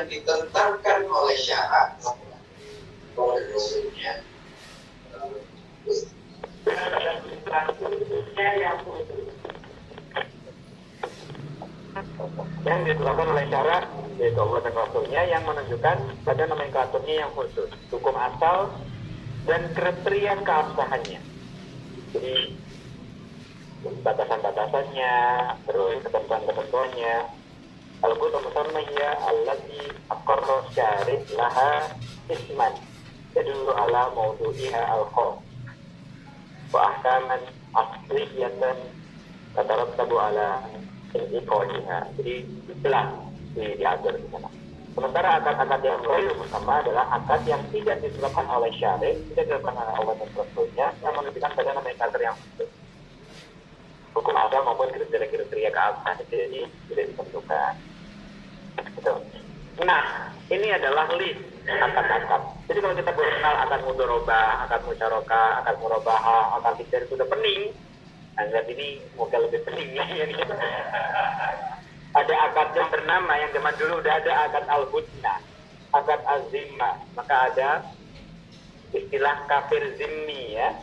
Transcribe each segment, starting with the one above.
yang ditentangkan oleh syarat oleh Rasulnya. Yang ditetapkan oleh syarat yaitu Allah dan Rasulnya yang menunjukkan pada nomenklaturnya yang khusus, hukum asal dan kriteria keabsahannya. Jadi batasan-batasannya, terus ketentuan-ketentuannya. Al-Qur'an musammayya allati aqarra syarih laha isman yadullu ala mawdu'iha al-khas wa ahkaman asliyatan tatarattabu ala intiqadiha. Jadi jelas diatur di sana. Sementara akad-akad yang lain bersama adalah akad yang tidak ditetapkan oleh syarih, tidak ditetapkan oleh Allah dan Rasulnya, yang menunjukkan pada nomenklatur yang khusus. Hukum asal maupun kriteria keabsahan jadi tidak ditentukan. Gitu. Nah, ini adalah list akad-akad. Jadi kalau kita baru kenal akad mudharabah, akad musyarakah, akad murabahah, akad tijar itu udah pening. Anggap ini moga lebih pening ya. Ada akad yang bernama yang zaman dulu udah ada akad al-hudna, akad az-zimmah, maka ada istilah kafir zimmi ya.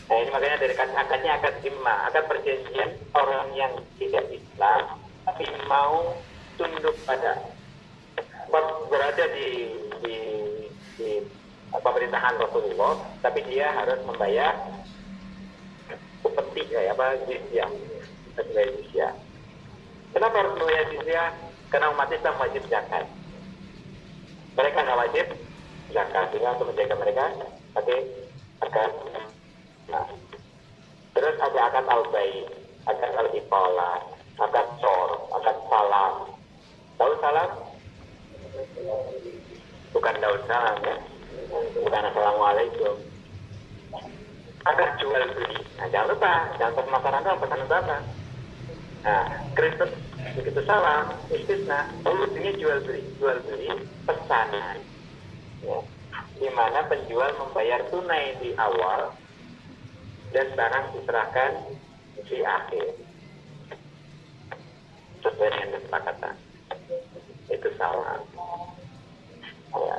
Nah ini makanya dari akadnya akad zimmah, akad perjanjian orang yang tidak Islam tapi mau tunduk pada berada di pemerintahan Rasulullah, tapi dia harus membayar upeti jizyah, jizyah. Kenapa harus membayar jizyah? Karena umat Islam wajib zakat. Mereka nggak wajib zakat, sehingga untuk menjaga mereka pakai akad. Nah, terus ada akad al-bai, akad al-ifalah, akad sor, akad salam. Tahu salam? Bukan daun salam ya, bukan assalamualaikum. Akad jual beli. Nah, jangan lupa, jangan permasalahan pesan apa. Nah, Kristus begitu salam, istisna, solusinya jual beli pesanan. Ya, di mana penjual membayar tunai di awal dan barang diserahkan di akhir sesuai dengan kesepakatan. Itu salam. Ya.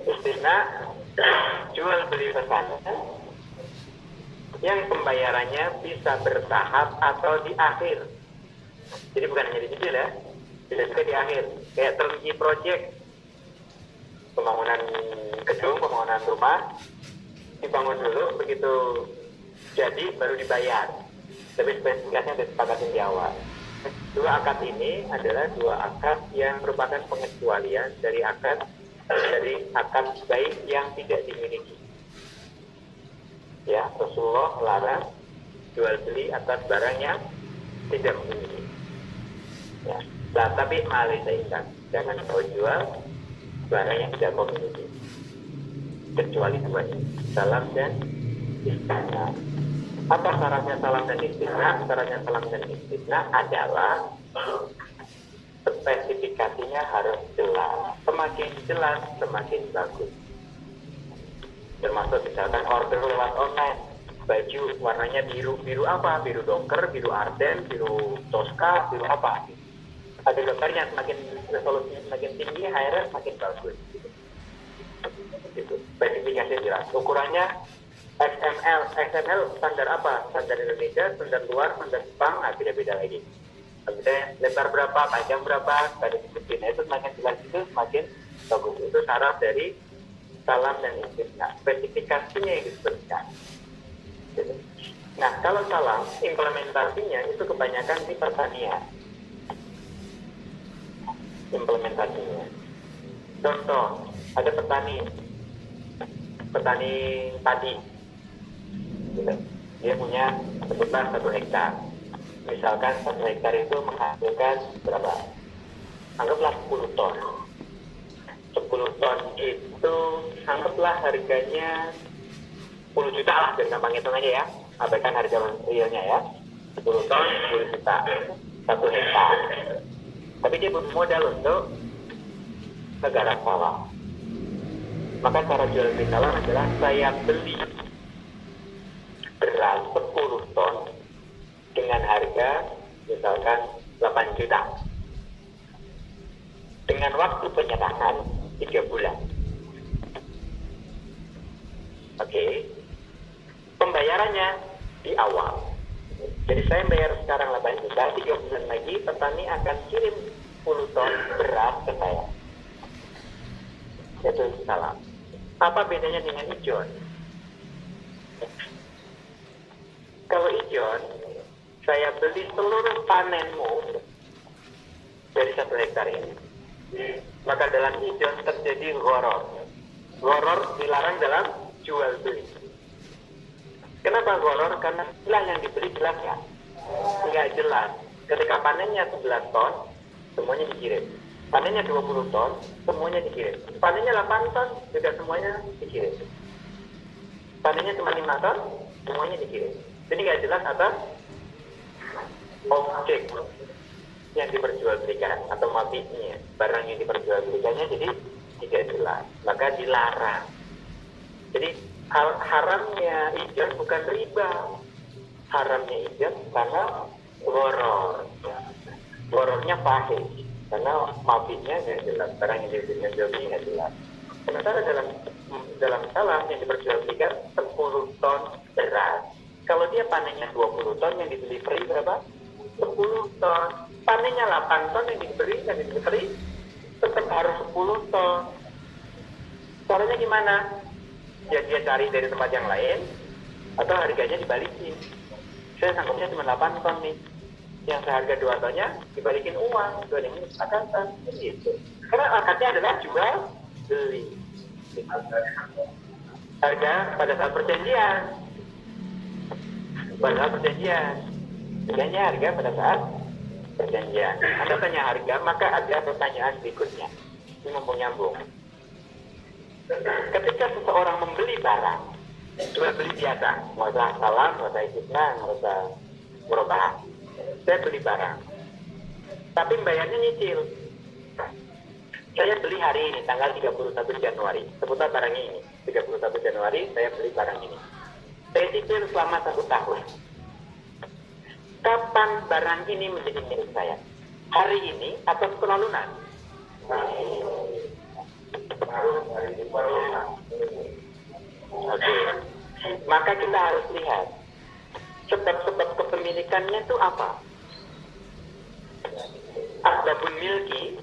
Istisna jual beli pesanan yang pembayarannya bisa bertahap atau di akhir. Jadi bukan hanya di situ ya, bisa juga di akhir. Kayak turnkey project, pembangunan gedung, pembangunan rumah, dibangun dulu, begitu jadi baru dibayar. Tapi spesifikasinya disepakati di awal. Dua akad ini adalah dua akad yang merupakan pengecualian dari akad baik yang tidak dimiliki. Ya, Rasulullah larang jual beli atas barang yang tidak memiliki. Ya, nah, tapi malah saya jangan kau jual barang yang tidak kau miliki. Kecuali dua ini, salam dan istisna. Apa syaratnya salam dan istisna? Syaratnya salam dan istisna adalah spesifikasinya harus jelas. Semakin jelas, semakin bagus. Termasuk misalkan order lewat online, baju warnanya biru apa? Biru dongker, biru arden, biru toska, biru apa? Ada gambarnya, semakin resolusinya semakin tinggi, HRS semakin bagus. Gitu. Spesifikasi jelas. Ukurannya XML standar apa? Standar Indonesia, standar luar, standar Jepang, beda-beda lagi. Misalnya lebar berapa, panjang berapa, ada disebutin. Itu semakin jelas itu semakin bagus. Itu syarat dari salam dan istisna. Spesifikasinya yang disebutkan. Nah, kalau salam, implementasinya itu kebanyakan di pertanian. Implementasinya. Contoh, ada petani padi. Gitu. Dia punya sebesar 1 hektar. Misalkan 1 hektar itu menghasilkan berapa? Anggaplah 10 ton. 10 ton itu anggaplah harganya 10 juta lah, biar gampang hitung aja ya. Abaikan harga realnya ya. 10 ton 10 juta 1 hektar. Tapi dia butuh modal untuk negara sawah. Maka cara jual beli sawah adalah saya beli beras 10 ton dengan harga misalkan 8 juta. dengan waktu penyerahan 3 bulan. Oke. Pembayarannya di awal. Jadi saya bayar sekarang 8 juta, 3 bulan lagi petani akan kirim 10 ton beras ke saya. Itu salah. Apa bedanya dengan ijon? Kalau ijon, saya beli seluruh panenmu dari 1 hektar ini. Maka dalam ijon terjadi gharar. Gharar dilarang dalam jual beli. Kenapa gharar? Karena istilah yang dibeli jelas ya? Tidak jelas. Ketika panennya 11 ton, semuanya dikirim. Panennya 20 ton, semuanya dikirim. Panennya 8 ton, juga semuanya dikirim. Panennya cuma 5 ton, semuanya dikirim. Jadi nggak jelas atas objek yang diperjualbelikan atau mabitnya, barang yang diperjualbelikannya, jadi tidak jelas. Maka dilarang. Jadi haramnya ijon bukan riba. Haramnya ijon karena gharar. Ghararnya pahit. Karena mabitnya nggak jelas, barang yang diperjualbelikan nggak jelas. Sementara dalam salam yang diperjualbelikan 10 ton beras. Kalau dia panennya 20 ton, yang dibeli free berapa? 10 ton. Panennya 8 ton, yang dibeli free tetap harus 10 ton. Caranya gimana? Ya dia cari dari tempat yang lain, atau harganya dibalikin. Saya sanggupnya cuma 8 ton nih. Yang seharga 2 tonnya dibalikin uang, jual yang ini kesepakatan, gitu. Karena akadnya adalah jual beli. Harga pada saat perjanjian. Pada saat perjanjian. Bedanya harga pada saat perjanjian. Anda tanya harga, maka ada pertanyaan berikutnya. Ini mumpung nyambung. Ketika seseorang membeli barang, jual beli biasa, nggak usah salam, nggak usah istisna, nggak usah murabahah. Saya beli barang, tapi bayarnya nyicil. Saya beli hari ini, tanggal 31 Januari. Sebutlah barangnya ini, 31 Januari saya beli barang ini. Saya cicil selama 1 tahun. Kapan barang ini menjadi milik saya? Hari ini atau setelah lunas? Oke. Maka kita harus lihat sebab-sebab kepemilikannya itu apa? Asbabun milki,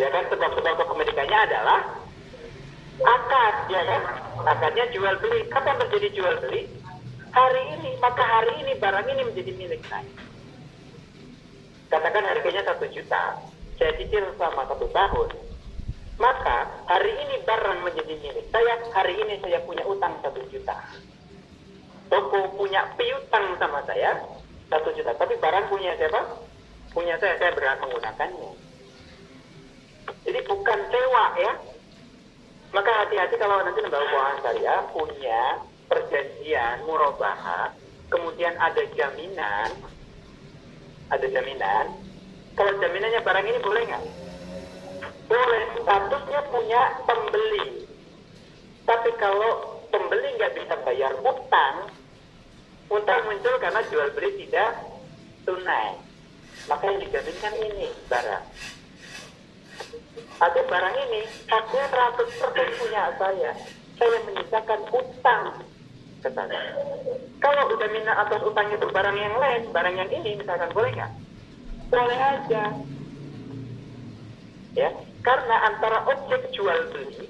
ya kan, sebab-sebab kepemilikannya adalah akad, ya kan? Akadnya jual beli. Kapan terjadi jual beli? Hari ini. Maka hari ini barang ini menjadi milik saya. Katakan harganya 1 juta, saya cicil selama 1 tahun. Maka hari ini barang menjadi milik saya. Hari ini saya punya utang 1 juta. Toko punya piutang sama saya 1 juta. Tapi barang punya siapa? Punya saya berhak menggunakannya. Jadi bukan sewa ya. Maka hati-hati kalau nanti lembaga keuangan syariah punya perjanjian murabahah, kemudian ada jaminan. Kalau jaminannya barang ini boleh nggak? Boleh, statusnya punya pembeli. Tapi kalau pembeli nggak bisa bayar utang muncul karena jual beli tidak tunai. Maka yang dijaminkan ini barang. Atau barang ini haknya 100% punya saya. Saya menyisakan utang ke sana. Kalau jaminan atas utang itu barang yang lain, barang yang ini misalkan, boleh nggak? Boleh aja. Ya, karena antara objek jual beli,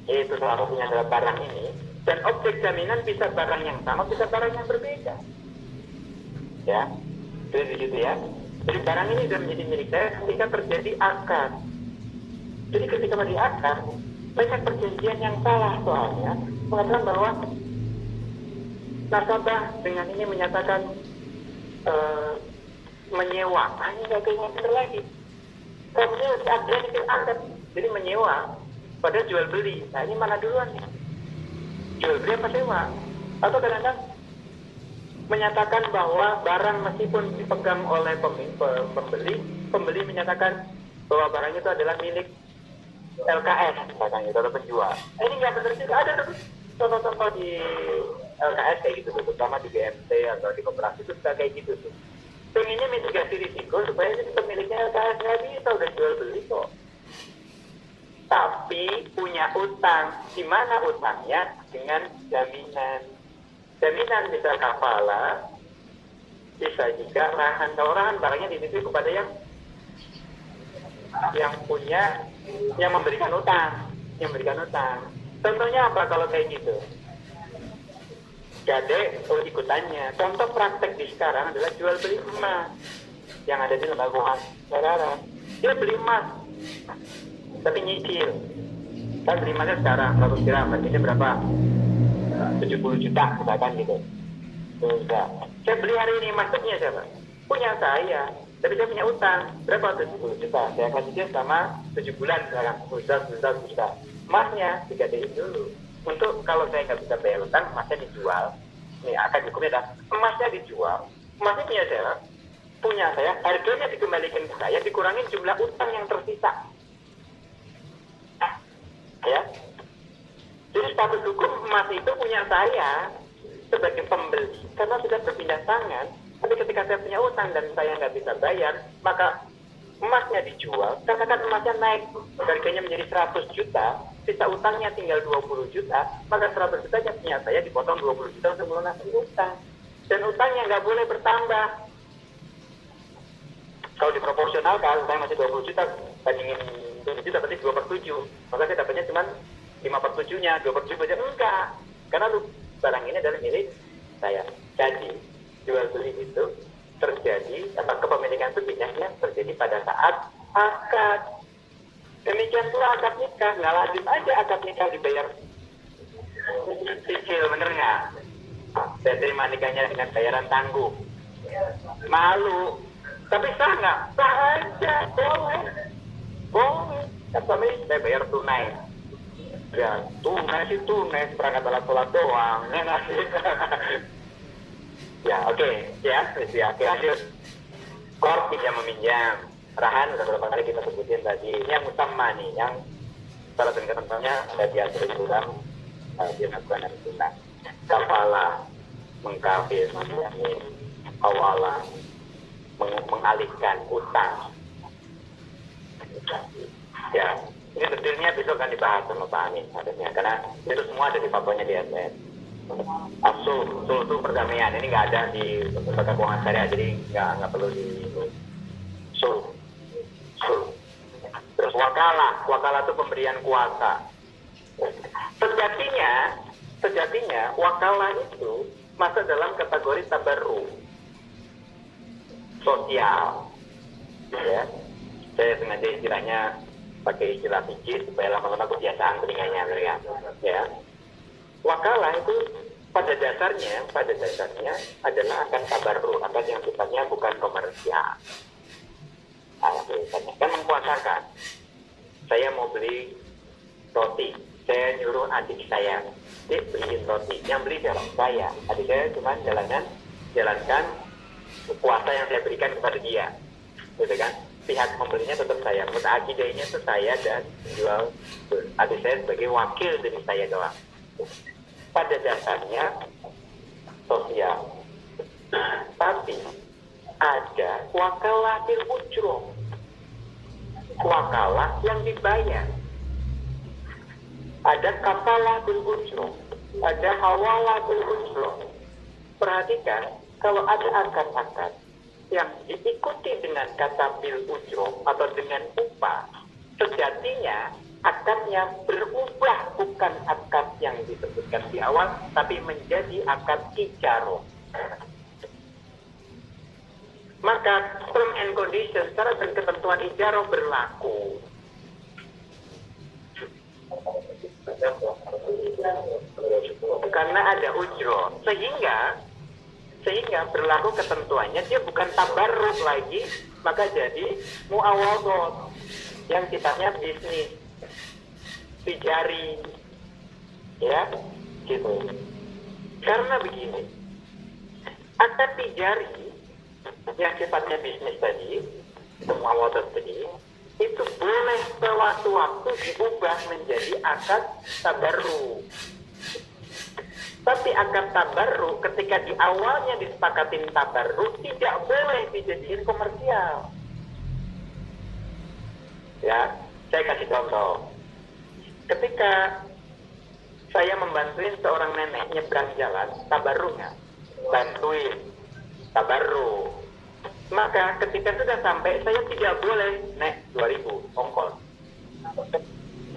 yaitu salah satunya adalah barang ini, dan objek jaminan bisa barang yang sama, bisa barang yang berbeda. Ya, begitu ya. Jadi barang ini sudah menjadi milik saya ketika terjadi akad. Jadi ketika menjadi akad, banyak perjanjian yang salah soalnya mengatakan bahwa nasabah dengan ini menyatakan menyewa. Ini nggak benar lagi. Kemudian ada itu akad, jadi menyewa pada jual beli. Nah ini mana duluan nih? Jual beli apa sewa? Atau kadang-kadang menyatakan bahwa barang meskipun dipegang oleh pembeli menyatakan bahwa barang itu adalah milik LKS, misalkan itu atau penjual. Ini nggak benar juga. Ada contoh-contoh di LKS kayak gitu, terutama di BMT atau di koperasi itu sudah kayak gitu tuh. Pengennya mitigasi risiko supaya ini tetap miliknya LKS, nggak bisa udah jual tapi punya utang. Di mana utangnya? Dengan jaminan. Jaminan bisa kafalah, bisa juga rahan. Kalau rahan barangnya dititip kepada yang punya, yang memberikan utang. Contohnya apa kalau kayak gitu? Gade ikutannya. Contoh praktek di sekarang adalah jual beli emas yang ada di lembaga keuangan negara. Dia beli emas, tapi nyicil. Kan beli emasnya sekarang 100 gram, harganya berapa? 70 juta, misalkan gitu. Enggak. Saya beli hari ini, maksudnya siapa? Punya saya, tapi saya punya utang. Berapa? 70 juta. Saya kasih dia selama 7 bulan, misalkan 10 juta. Emasnya digadein dulu. Untuk kalau saya nggak bisa bayar utang, emasnya dijual. Ini akan hukumnya adalah emasnya dijual. Emasnya punya saya, harganya dikembalikan ke saya, dikurangin jumlah utang yang tersisa. Ya. Jadi status hukum emas itu punya saya sebagai pembeli karena sudah berpindah tangan. Tapi ketika saya punya utang dan saya nggak bisa bayar, maka emasnya dijual. Karena kan emasnya naik, harganya menjadi 100 juta, sisa utangnya tinggal 20 juta, maka 100 jutanya punya saya dipotong 20 juta untuk melunasi utang. Dan utangnya nggak boleh bertambah. Kalau diproporsionalkan, saya masih 20 juta, bandingin 20 juta berarti 2/7. Maka saya dapatnya cuma 5/7-nya, 2/7 aja enggak. Karena barang ini adalah milik saya. Jadi, jual beli itu terjadi, kepemilikan itu pindahnya terjadi pada saat akad. Demikian pula akad nikah, nggak lanjut aja akad nikah dibayar cicil, bener nggak? Saya terima nikahnya dengan bayaran tangguh. Malu, tapi sah nggak? Sah aja, boleh. Kan suami saya bayar tunai. Ya, tunai, perangkat alat sholat doang. Ya, oke. Ya, lanjut. Kor pinjam meminjam. Rahan udah beberapa kali kita sebutin tadi. Ini yang utama nih, yang salah dan ketentuannya ada diatur di dalam dilakukan dan sunnah. Kafalah, mengkafir, menjamin, awalah, mengalihkan utang. Ya, ini detailnya besok akan dibahas sama Pak Amin adanya, karena itu semua ada di fatwanya di SS. Sul itu perdamaian, ini nggak ada di lembaga keuangan syariah, jadi nggak perlu di sul. Terus wakalah itu pemberian kuasa. Sejatinya wakalah itu masuk dalam kategori tabarru sosial. Ya, saya sengaja istilahnya pakai istilah fikih supaya lama-lama kebiasaan telinganya, ya. Wakalah itu pada dasarnya adalah akan tabarru, akan yang sifatnya bukan komersial. Kan mengkuasakan. Saya mau beli roti, saya nyuruh adik saya, beliin roti. Yang beli adalah saya. Adik saya cuma jalankan kuasa yang saya berikan kepada dia, gitu kan? Pihak pembelinya tetap saya. Menurut akidahnya itu saya dan menjual adik saya sebagai wakil dari saya doang. Pada dasarnya sosial. Tapi ada wakalah bil ujroh, wakalah yang dibayar. Ada kafalah bil ujroh, ada hawalah bil ujroh. Perhatikan, kalau ada akad-akad yang diikuti dengan kata bil ujroh atau dengan upah, sejatinya akadnya berubah, bukan akad yang disebutkan di awal, tapi menjadi akad ijaroh. Maka term and condition, syarat dan ketentuan ijaroh berlaku. Karena ada ujroh, sehingga berlaku ketentuannya, dia bukan tabarruk lagi, maka jadi muawadot yang sifatnya bisnis, tijari, ya, gitu. Karena begini, akad tijari yang sifatnya bisnis tadi, muawadot tadi, itu boleh sewaktu-waktu diubah menjadi akad tabarruk. Tapi akad tabarruk ketika di awalnya disepakatin tabarruk tidak boleh dijadiin komersial. Ya, saya kasih contoh. ketika saya membantuin seorang nenek nyebrang jalan, tabarru nggak? Bantuin, tabarru. Maka ketika sudah sampai, saya tidak boleh naik 2.000 ongkos.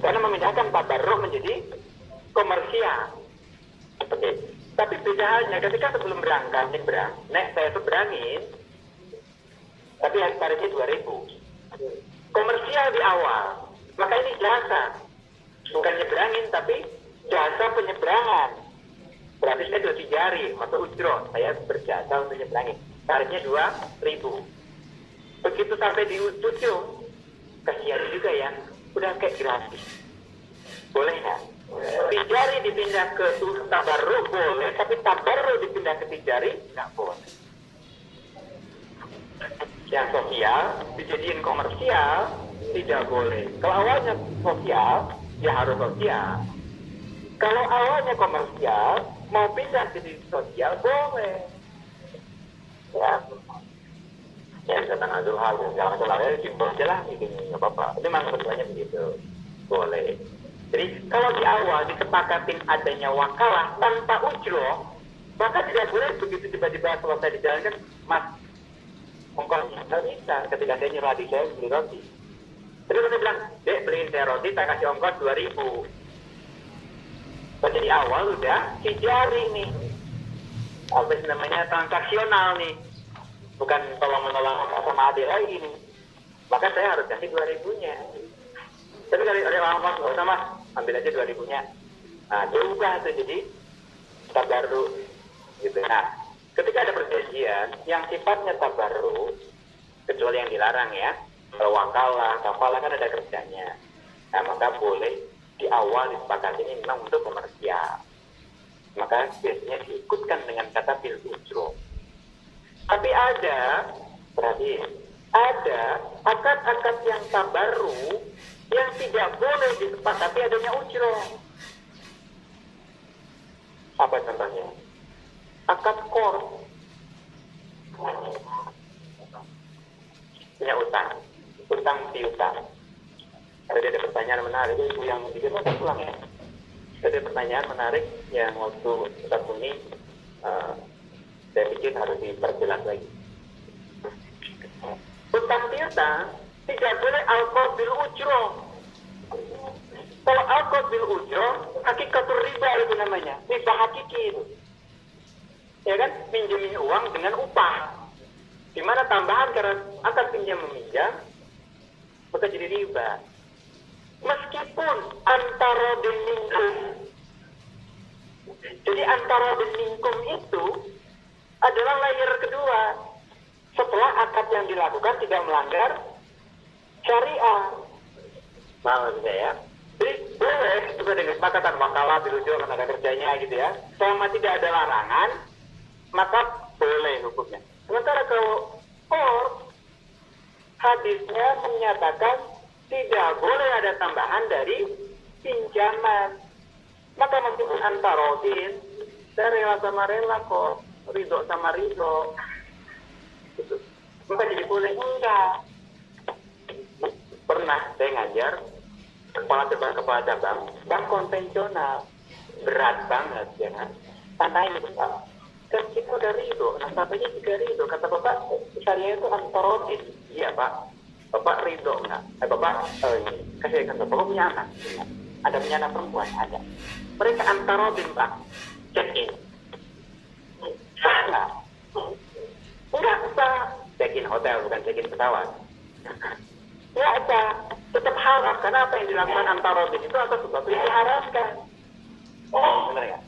Karena memindahkan tabarru menjadi komersial. Oke. Tapi beda halnya ketika sebelum berangkat nyebrang, saya seberangin, tapi tarifnya 2.000. Komersial di awal, maka ini jasa, bukan nyebrangin, tapi jasa penyeberangan. Berarti saya 2 jari, maka ujro, saya berjasa untuk nyebrangin. Tarifnya 2.000. Begitu sampai di ujung, kasihan juga ya, udah kayak gratis. Boleh nggak? Tijari dipindah ke tabarru boleh, tapi tabarru dipindah ke tijari nggak boleh. Yang sosial dijadiin komersial tidak boleh. Kalau awalnya sosial, ya harus sosial. Kalau awalnya komersial, mau pindah jadi sosial boleh. Ya bisa tengah hal, jangan selalu simpel aja lah, gitu nggak apa-apa. Itu memang keduanya begitu, boleh. Jadi kalau di awal disepakatin adanya wakalah tanpa ujro, maka tidak boleh begitu tiba-tiba selesai dijalankan, mas, ongkosnya nggak bisa. Ketika saya nyuruh adik saya beli roti, terus saya bilang, dek beliin saya roti, saya kasih ongkos 2.000. Berarti di awal udah dijari nih, apa namanya, transaksional nih, bukan tolong menolong sama adik lagi nih. Maka saya harus kasih 2.000-nya. Tapi kalau ada orang mas, nggak usah mas, ambil aja 2.000-nya. Nah, berubah tuh jadi tabarru gitu. Nah, ketika ada perjanjian yang sifatnya tabarru, kecuali yang dilarang ya, kalau wakalah, kafalah kan ada kerjanya. Nah, maka boleh di awal disepakati ini memang untuk komersial. Maka biasanya diikutkan dengan kata bil ujro. Tapi berarti ada akad-akad yang tabarru yang tidak boleh disepakati adanya ujro. Apa contohnya? Akad qor, punya utang piutang. Ada pertanyaan menarik, itu yang bikin saya pulang ya. Ada pertanyaan menarik yang waktu Ustaz Buni saya pikir harus diperjelas lagi. Utang piutang tidak boleh alqor bil ujro. Kalau alqor bil ujro, hakikatul riba itu namanya, riba hakiki itu. Ya kan, pinjemin uang dengan upah. Di mana tambahan karena akad pinjam meminjam, maka jadi riba. Meskipun antara deningkum, jadi antara deningkum itu adalah layer kedua. Setelah akad yang dilakukan tidak melanggar syariah. Maksud saya, jadi boleh juga dengan kesepakatan wakalah bilujo karena ada kerjanya gitu ya. Selama tidak ada larangan, maka boleh hukumnya. Sementara kalau hadisnya menyatakan tidak boleh ada tambahan dari pinjaman. Maka meskipun antarodin, saya rela sama rela kok, ridho sama ridho. Gitu. Maka jadi boleh enggak. Pernah saya ngajar kepala cabang, bank konvensional, berat banget ya kan. Tanyain Pak, kan kita udah ridho, nasabahnya juga ridho. Kata Bapak, syariah itu antarodin. Iya Pak, Bapak ridho enggak? Bapak kasih kata Bapak punya anak? Ada punya anak perempuan? Ada. Mereka antarodin Pak, check in. Sah nggak? Enggak sah. Check in hotel bukan check in pesawat. Enggak sah. Tetap haram. Karena apa yang dilakukan antarodin itu atas sesuatu yang diharamkan. Benar ya?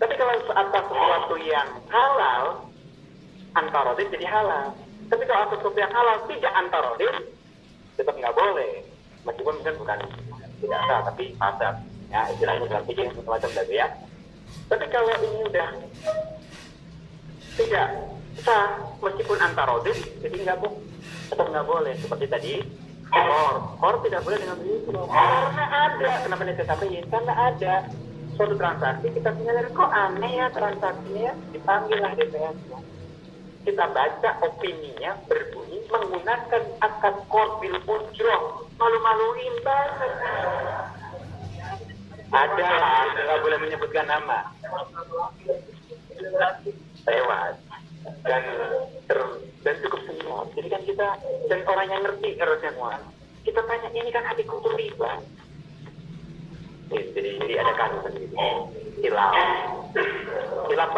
Tapi kalau atas sesuatu yang halal, antarodin jadi halal. Tapi kalau atas sesuatu yang halal tidak antarodin, tetap nggak boleh. Meskipun mungkin bukan tidak sah, tapi fasad. Ya, istilahnya dalam pikir semacam tadi ya. Tapi kalau ini udah tidak sah, meskipun antarodin, jadi tetap nggak boleh. Seperti tadi, kor tidak boleh dengan begitu. Karena ada, kenapa ini saya sampaikan? Karena ada suatu transaksi kita menyadari kok aneh ya transaksinya, dipanggillah DPR. Kita baca opininya berbunyi menggunakan akad qor bil ujro. Malu-maluin banget. Ada, nggak boleh menyebutkan nama. Lewat. Dan cukup semua. Jadi kan kita, dan orang yang ngerti harusnya semua. Kita tanya, ini kan hati kultur riba. Jadi ada kasus sendiri. Hilaf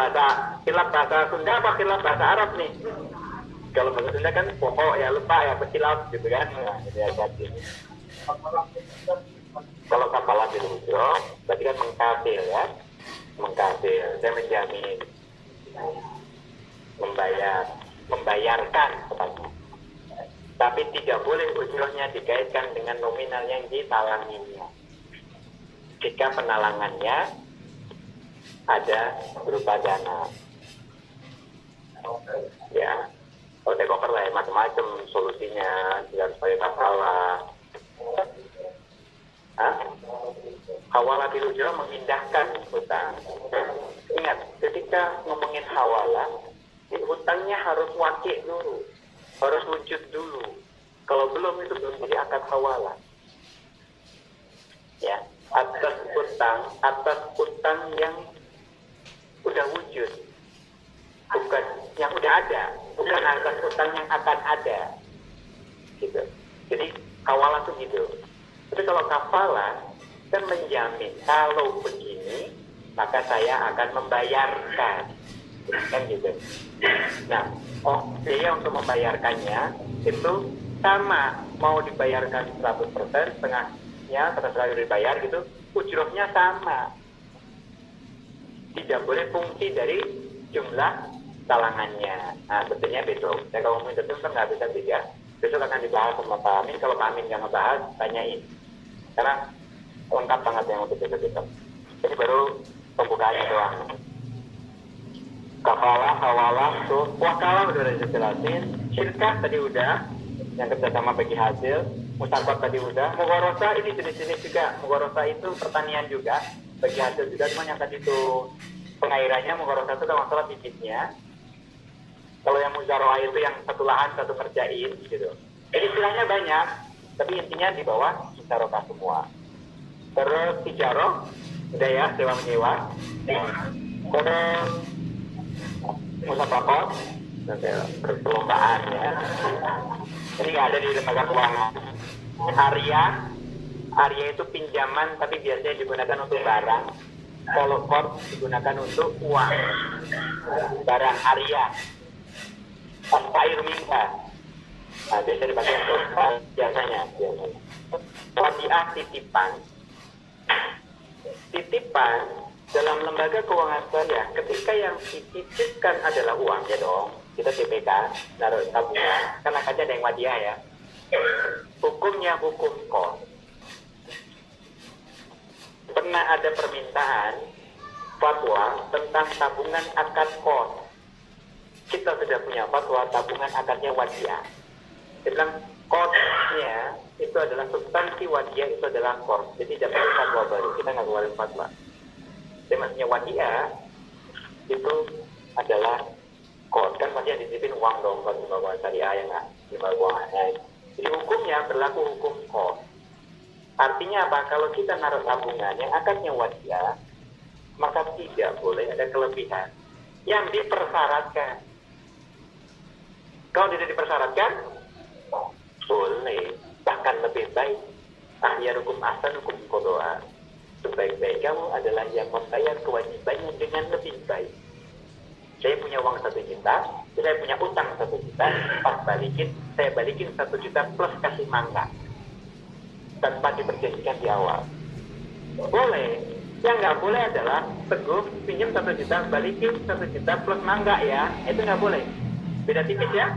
bahasa Sunda apa hilaf bahasa Arab nih? Kalau bahasa Sunda kan pokok ya, lupa ya, berkilaf gitu kan. Nah, jadi hati. Kalau kafalah bil ujroh, berarti kan mengkafir ya. Mengkafir, saya menjamin membayarkan kepada. Tapi tidak boleh ujrohnya dikaitkan dengan nominal yang ditalanginya. Jika penalangannya ada berupa dana, ya, kalau takeover lah ya, macam-macam solusinya, jangan supaya kafalah. Hawalah bil ujroh memindahkan hutang. Ingat, ketika ngomongin hawalah, hutangnya harus wakil dulu, harus wujud dulu. Kalau belum itu belum jadi akad hawalah. Ya, atas utang yang udah wujud, bukan yang udah ada, bukan atas utang yang akan ada, gitu. Jadi hawalah tuh gitu. Tapi kalau kafalah kan menjamin kalau begini maka saya akan membayarkan, kan gitu. Nah, biaya untuk membayarkannya itu sama, mau dibayarkan 100%, setengahnya terserah dibayar gitu, ujrohnya sama. Tidak boleh fungsi dari jumlah talangannya. Nah, sebetulnya besok. Saya kalau ngomongin itu kan nggak bisa tiga. Besok akan dibahas sama Pak Amin. Kalau Pak Amin nggak ngebahas, tanyain. Karena lengkap banget yang untuk besok. Jadi baru pembukaannya doang. Kafalah, hawalah, tuh. Wakalah udah dijelasin. Syirkah tadi udah. Yang kerjasama bagi hasil. Musyarat tadi udah. Mughorosa ini jenis-jenis juga. Mughorosa itu pertanian juga. Bagi hasil juga, cuma yang tadi itu pengairannya, mughorosa itu ada masalah bibitnya. Kalau yang muzaroah itu yang satu lahan, satu kerjain gitu. Jadi istilahnya banyak, tapi intinya di bawah muzaroah semua. Terus tijaroh, udah ya, sewa menyewa. Terus musabaqah, perlombaan ya. Ini nggak ada di lembaga keuangan. Arya itu pinjaman tapi biasanya digunakan untuk barang. Kalau qard digunakan untuk uang. Barang arya. Air minta. Nah, biasa dipakai untuk biasanya. Wadiah titipan. Titipan dalam lembaga keuangan syariah, ketika yang dititipkan adalah uang ya dong. Kita TPK, naruh tabungan. Kan akhirnya ada yang wadiah ya. Hukumnya hukum qard. Pernah ada permintaan fatwa tentang tabungan akad qard. Kita sudah punya fatwa tabungan akadnya wadiah. Dia bilang qardnya itu adalah substansi wadiah, itu adalah qard. Jadi tidak perlu fatwa baru, kita nggak keluarin fatwa. Jadi maksudnya wadiah itu adalah qard, kan wadiah dititipin uang dong, kalau di bawah syariah ya nggak, di bawah keuangan. Jadi hukumnya berlaku hukum qard. Artinya apa? Kalau kita naruh tabungan yang akadnya wadiah, maka tidak boleh ada kelebihan yang dipersyaratkan. Kalau tidak dipersyaratkan, boleh. Bahkan lebih baik. Ahyarukum ahsanukum qadha. Sebaik-baik kamu adalah yang membayar kewajibannya dengan lebih baik. Saya punya uang 1 juta, saya punya utang 1 juta, pas balikin, saya balikin 1 juta plus kasih mangga. Tanpa diperjanjikan di awal. Boleh. Yang nggak boleh adalah teguh pinjam 1 juta, balikin 1 juta plus mangga ya. Itu nggak boleh. Beda tipis ya.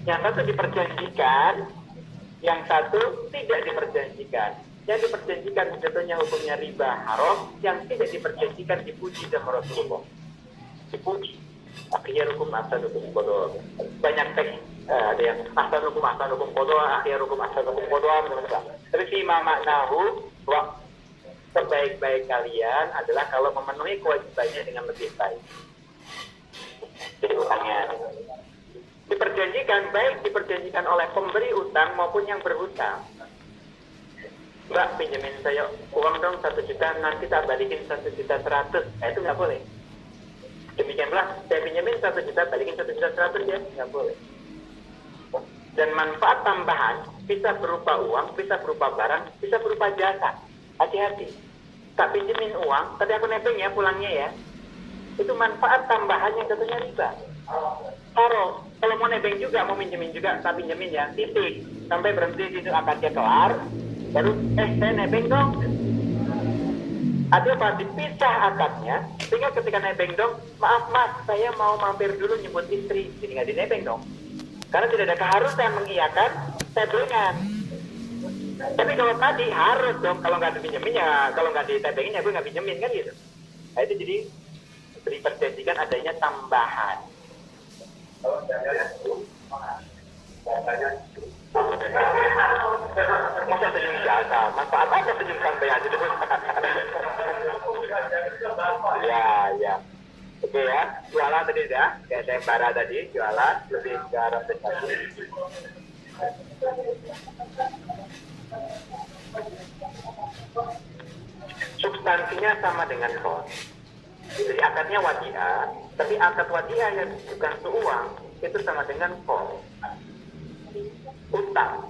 Yang satu diperjanjikan, yang satu tidak diperjanjikan. Yang diperjanjikan sebetulnya hukumnya riba haram, yang tidak diperjanjikan dipuji sama Rasulullah. Dipuji. Akhirnya hukum asal hukum qadha. Banyak teks ada yang asal hukum qadha, akhir hukum asal hukum qadha. Tapi si maknahu bahwa sebaik-baik kalian adalah kalau memenuhi kewajibannya dengan lebih baik. Jadi utangnya diperjanjikan, baik diperjanjikan oleh pemberi utang maupun yang berhutang. Mbak pinjemin saya uang dong 1 juta, nanti tak balikin 1.100.000. Itu nggak boleh. Demikian pula saya pinjemin 1 juta, balikin 1.100.000 ya, nggak boleh. Dan manfaat tambahan bisa berupa uang, bisa berupa barang, bisa berupa jasa. Hati-hati. Tak pinjemin uang, tapi aku nebeng ya pulangnya ya. Itu manfaat tambahan yang tentunya riba. Taruh, kalau mau nebeng juga, mau minjemin juga, tak pinjemin ya, titik. Sampai berhenti di situ akadnya kelar, baru saya nebeng dong. Ada apa? Dipisah akadnya, sehingga ketika nebeng dong, maaf mas, saya mau mampir dulu nyebut istri, jadi nggak dinebeng dong. Karena tidak ada keharusan mengiyakan tebengan. Tapi kalau tadi harus dong, kalau nggak dipinjemin ya, kalau nggak ditebengin ya gue nggak pinjemin kan gitu. Nah itu jadi diperjanjikan adanya tambahan. Masa senyum jasa, manfaat apa senyum santai aja dulu. Ya. Oke ya, jualan tadi dah, kayak saya bara tadi, jualan lebih ke arah prestasi. Substansinya sama dengan kos. Jadi akadnya wadiah, tapi akad wadiah yang bukan seuang itu sama dengan kos. Utang.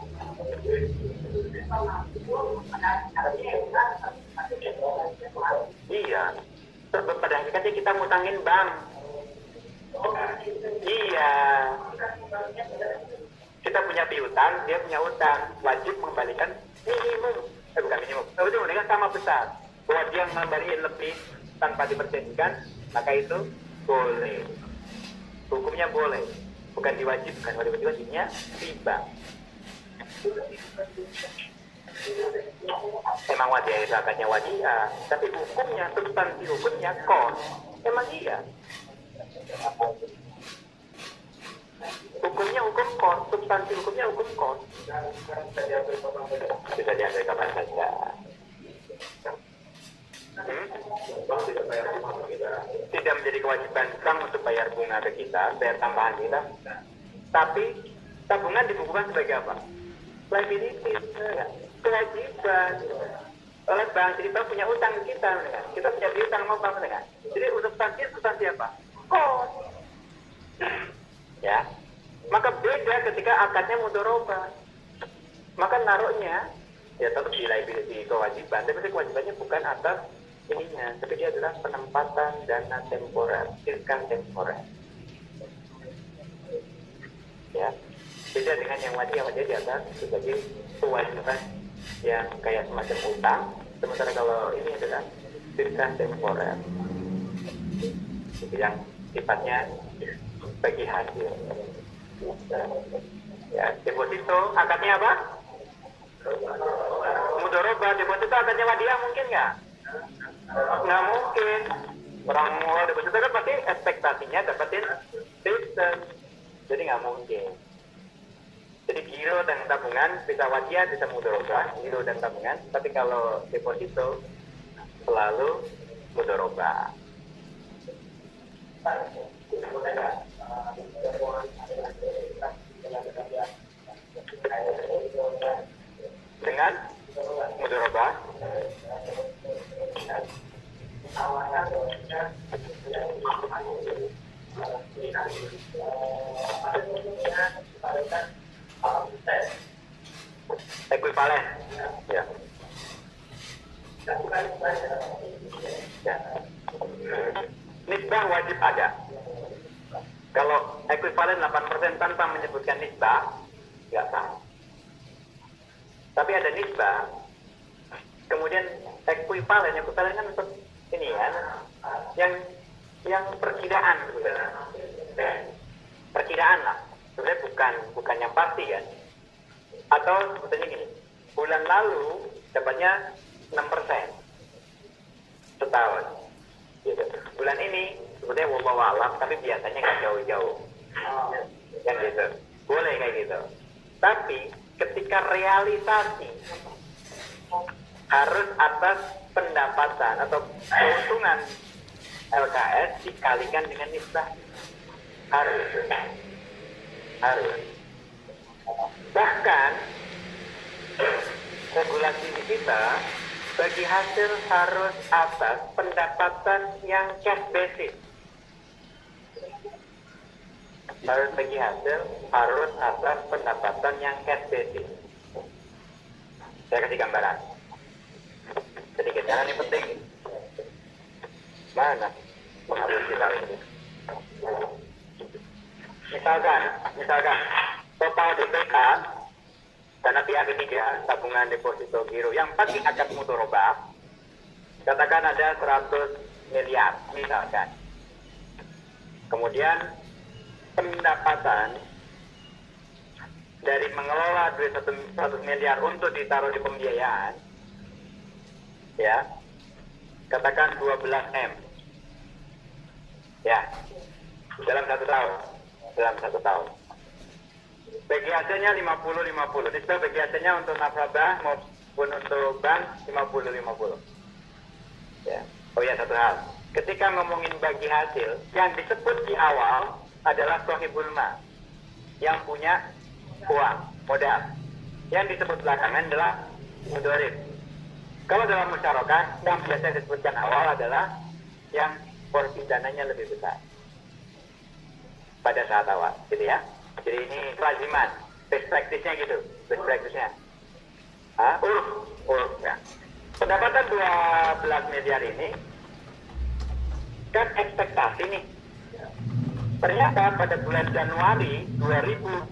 Iya. Pada hakikatnya kita ngutangin bank. Iya. Kita punya piutang, dia punya utang, wajib mengembalikan minimum. Bukan minimum, tapi itu sama besar. Kalau dia mengembalikan lebih tanpa diperjanjikan, maka itu boleh. Hukumnya boleh, bukan diwajibkan. Kalau diwajibnya riba. Emang wadiah itu akadnya wadiah, tapi hukumnya, substansi hukumnya kos. Emang iya. Hukumnya hukum kos, substansi hukumnya hukum kos. Bisa diambil kapan saja. Tidak menjadi kewajiban bank untuk bayar bunga ke kita, bayar tambahan kita. Tapi tabungan dibukukan sebagai apa? Liability, kewajiban oleh bank. Jadi bank punya utang ke kita, kita punya utang sama bank, jadi substansi apa? Kos. Ya, maka beda ketika akadnya mudharabah. Maka naruhnya ya tetap di liability kewajiban, tapi kewajibannya bukan atas ininya, tapi dia adalah penempatan dana temporer, silkan temporer. Ya, beda dengan yang wadiah di atas sebagai kewajiban yang kayak semacam utang, sementara kalau ini adalah silkan temporer, yang sifatnya bagi hasil. Ya, deposito akadnya apa? Mudharabah. Deposito akadnya wadiah mungkin nggak? Nggak mungkin. Orang mau deposito kan pasti ekspektasinya dapetin return, jadi nggak mungkin. Jadi giro dan tabungan bisa wadiah, bisa mudharabah, giro dan tabungan. Tapi kalau deposito selalu mudharabah. Dengan mudharabah ekuivalen ya. Nisbah wajib ada. Kalau ekuivalen 8% tanpa menyebutkan nisbah, nggak sah. Tapi ada nisbah, kemudian ekuivalen kan untuk ini ya, yang perkiraan sebenarnya. Perkiraan lah, sebenarnya bukan yang pasti kan. Atau sebetulnya gini, bulan lalu dapatnya 6% setahun. Gitu. Bulan ini sebetulnya wallahu a'lam, tapi biasanya nggak jauh-jauh. Kan gitu. Boleh kayak gitu. Tapi ketika realisasi harus atas pendapatan atau keuntungan LKS dikalikan dengan nisbah. Harus. Bahkan saya kalkulasi di kita, bagi hasil harus atas pendapatan yang cash basis. Harus bagi hasil harus atas pendapatan yang cash basis. Saya kasih gambaran. Sedikit, karena ini penting. Mana? Mengambil kita ini. Misalkan total DPK dana pihak ketiga tabungan deposito giro yang pakai akad mudharabah katakan ada 100 miliar misalkan. Kemudian pendapatan dari mengelola duit 100 miliar untuk ditaruh di pembiayaan, ya, katakan 12M, ya, dalam satu tahun. Bagi hasilnya 50-50. Jadi bagi hasilnya untuk nasabah maupun untuk bank 50-50. Ya. Oh ya, satu hal. Ketika ngomongin bagi hasil, yang disebut di awal adalah sohibul ma, yang punya uang, modal. Yang disebut belakangan adalah mudharib. Kalau dalam musyarakah, yang biasa disebutkan awal adalah yang porsi dananya lebih besar pada saat awal, gitu ya. Jadi ini kelaziman, best practice-nya gitu, best practice-nya. Ya. Pendapatan 12 miliar ini kan ekspektasi nih. Ternyata pada bulan Januari 2020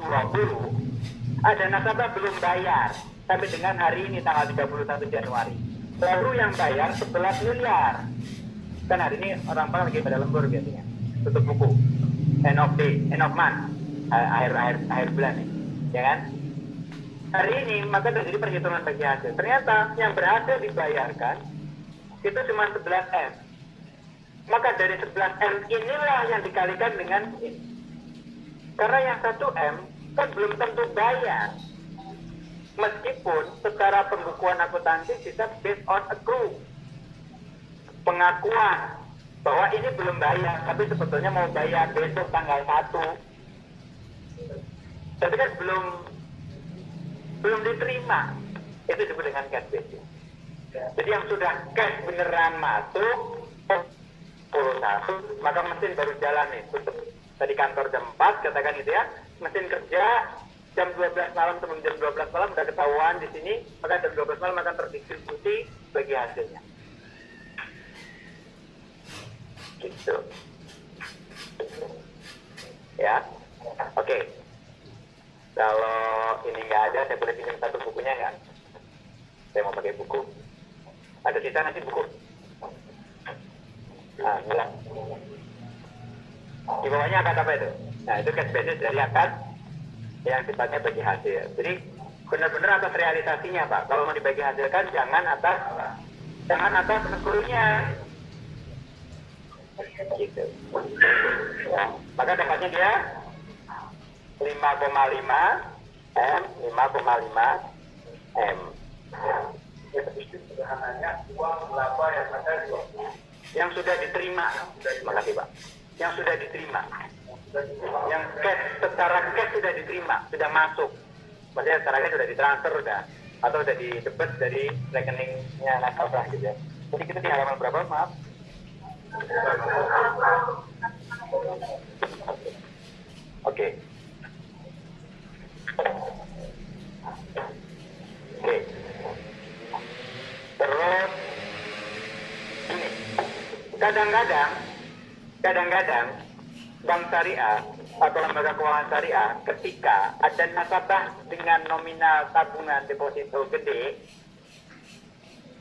ada nasabah belum bayar sampai dengan hari ini tanggal 31 Januari. Baru yang bayar 11 miliar. Kan hari ini orang bank lagi pada lembur biasanya, tutup buku, end of month. Akhir bulan nih, ya kan? Hari ini maka terjadi perhitungan bagi hasil. Ternyata yang berhasil dibayarkan itu cuma 11M. Maka dari 11M inilah yang dikalikan dengan ini. Karena yang 1M kan belum tentu bayar. Meskipun secara pembukuan akuntansi bisa based on accrue, pengakuan bahwa ini belum bayar, tapi sebetulnya mau bayar besok tanggal 1. Tapi kan belum diterima. Itu disebut dengan cash basis. Jadi yang sudah cash beneran masuk 10 maka mesin baru jalan nih. Tadi kantor jam 4 katakan gitu ya. Mesin kerja jam 12 malam sebelum jam 12 malam udah ketahuan di sini, maka jam 12 malam akan terdistribusi bagi hasilnya. Gitu. Ya. Oke. Kalau ini nggak ada, saya boleh pinjam satu bukunya nggak? Saya mau pakai buku. Ada sisa nanti buku. Nah, bilang. Di bawahnya akad apa itu? Nah, itu cash basis dari akad yang sifatnya bagi hasil. Jadi benar-benar atas realisasinya, Pak. Kalau mau dibagi hasilkan, jangan atas seluruhnya. Gitu. Nah, maka dapatnya dia 5,5 M, 5,5 M. Sederhananya uang laba yang ada yang sudah diterima. Terima kasih, Pak. Yang sudah diterima. Yang cash, secara cash sudah diterima, sudah masuk. Maksudnya secara cash sudah ditransfer sudah, atau sudah didebet dari rekeningnya nasabah gitu ya. Jadi kita di halaman berapa, maaf? Oke. Terus ini kadang-kadang bank syariah atau lembaga keuangan syariah ketika ada nasabah dengan nominal tabungan deposito gede,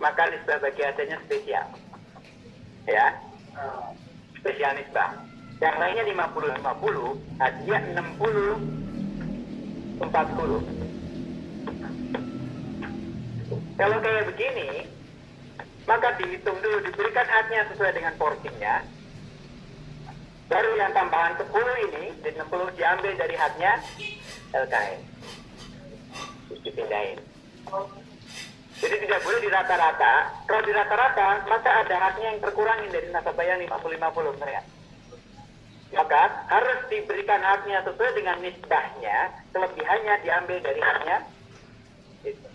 maka nisbah bagi hasilnya spesial, ya, spesial nisbah. Yang lainnya 50-50, dia 60-40. Kalau kayak begini, maka dihitung dulu, diberikan haknya sesuai dengan porsinya. Baru yang tambahan 10 ini, di 60 diambil dari haknya LKN. Terus dipindahin. Jadi tidak boleh di rata-rata. Kalau di rata-rata, maka ada haknya yang terkurangin dari nasabah yang 50-50. Benar ya? Maka harus diberikan haknya sesuai dengan nisbahnya, kelebihannya diambil dari haknya. Gitu.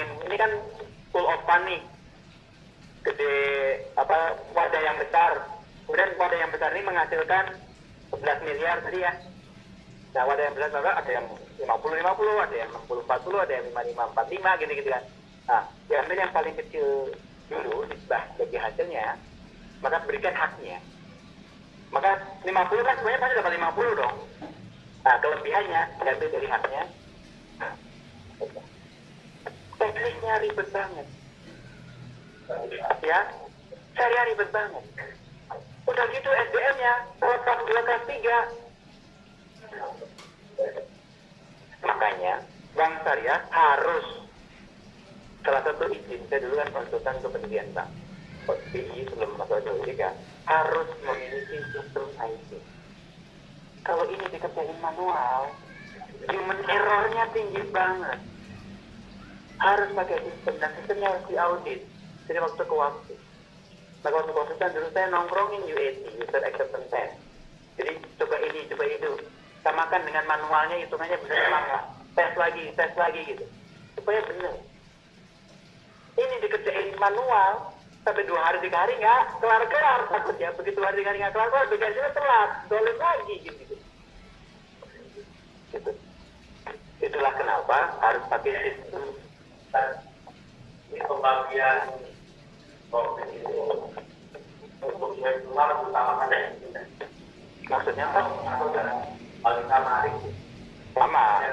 ngomongin ini kan full of fun nih, gede wadah yang besar. Kemudian wadah yang besar ini menghasilkan 11 miliar tadi ya. Nah, wadah yang besar ada yang 50-50, ada yang 60-40, ada yang 55-45 gitu-gitu kan. Nah, diambil yang paling kecil dulu nisbah bagi hasilnya, maka berikan haknya. Maka 50 kan semuanya pasti dapat 50 dong. Nah, kelebihannya diambil dari haknya. Teknisnya ribet banget. Ya, saya ribet banget. Udah gitu SDM-nya, kelas 2, kelas 3. Makanya, Bank Syariah harus, salah satu izin, saya dulu kan konsultan kependidikan Bank. BI sebelum masuk OJK, harus memiliki sistem IT. Kalau ini dikerjain manual, human error-nya tinggi banget. Harus pakai sistem, dan sistemnya harus diaudit dari waktu ke waktu. Nah, waktu konsultan dulu saya nongkrongin UAT, User Acceptance Test. Jadi coba ini, coba itu, samakan dengan manualnya, hitungannya benar lama. Tes lagi gitu, supaya benar. Ini dikerjain manual sampai 2 hari 3 hari nggak kelar takutnya. Begitu 2 hari 3 hari nggak kelar, biasanya telat, dolen lagi gitu. Itulah kenapa harus pakai sistem pembagian untuk yang keluar utamakan. Maksudnya apa? Paling sama hari sama.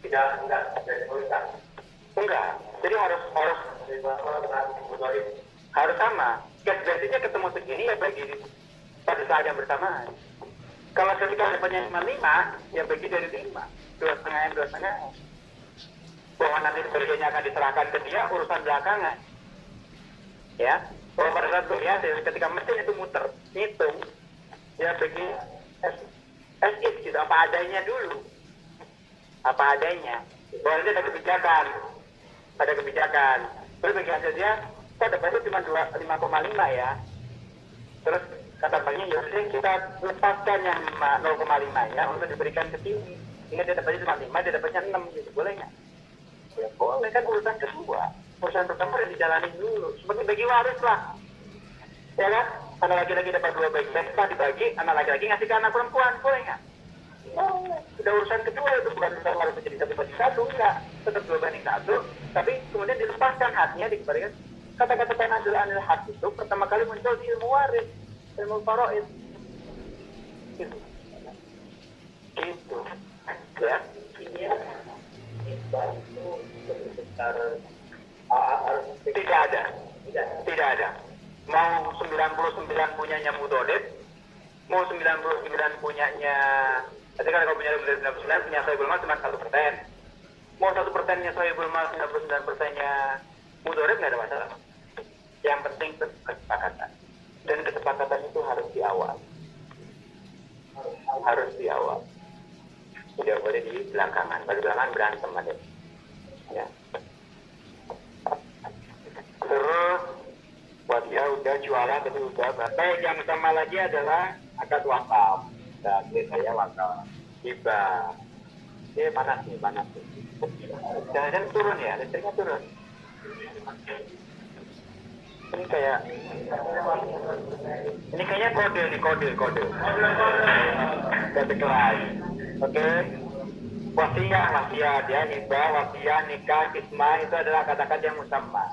Tidak enggak. Jadi harus sama. Gas biasanya ketemu segini ya bagi pada saat yang bersamaan. Kalau ketika dapatnya 55, ya bagi dari 5, 2,5. Bahwa nanti sebagainya akan diserahkan ke dia, urusan belakangan. Ya, bahwa pada saat ya, ketika mesin itu muter, hitung, ya bagi as is gitu, apa adanya dulu. Apa adanya. Bahwa nanti ada kebijakan. Terus bagi hasilnya, kok dapatnya cuma 5,5 ya. Terus kata banknya, yaudah kita lepaskan yang 0,5 ya untuk diberikan ke sini. Sehingga dia dapatnya cuma 5, dia dapatnya 6 gitu, boleh nggak? Ya boleh, kan urusan kedua. Urusan pertama udah dijalanin dulu. Seperti bagi waris lah. Ya kan? Anak laki-laki dapat 2 bagian, setelah dibagi, anak laki-laki ngasih ke anak perempuan, boleh nggak? Boleh. Udah urusan kedua itu, bukan urusan waris menjadi 1/1, enggak. Tetap 2/1, tapi kemudian dilepaskan haknya, dikembalikan. Kata-kata penadil hak itu pertama kali muncul di ilmu waris, ilmu faraid. Gitu. Ya. Tidak ada. Mau 99 punyanya Mudolib, mau 99 punyanya, nanti kalau punya 99 punya Sohibul Mal cuma 1%. Mau 1%-nya Sohibul Mal, 99%-nya Mudolib, nggak ada masalah. Yang penting kesepakatan. Dan kesepakatan itu harus di awal. Tidak boleh di belakangan. Pada belakangan berantem ada. Ya. Terus buat dia udah jualan tapi udah. Baik, yang sama lagi adalah akad wakaf. Dan saya wakaf hibah. Ini panas nih. Jangan turun ya, listriknya turun. Ini kayaknya kode. Kode kelas. Oke. Wasiat ya, hibah, wasiat, nikah, kismah itu adalah kata-kata yang musamma.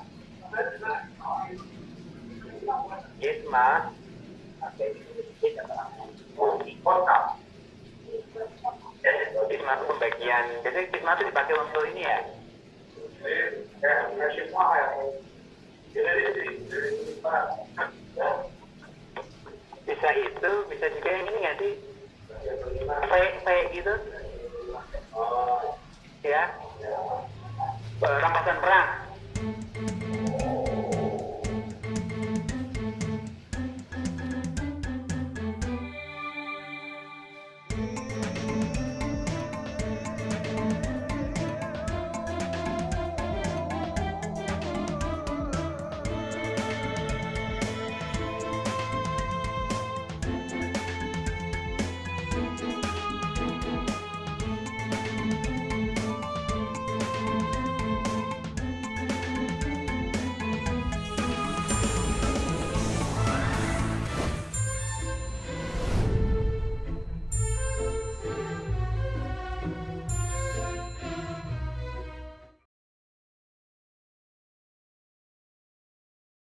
Kismah kismah itu pembagian. Biasanya kismah itu dipakai untuk ini ya. Bisa itu, bisa juga yang ini nggak sih? Kayak gitu. Ya. Rampasan perang.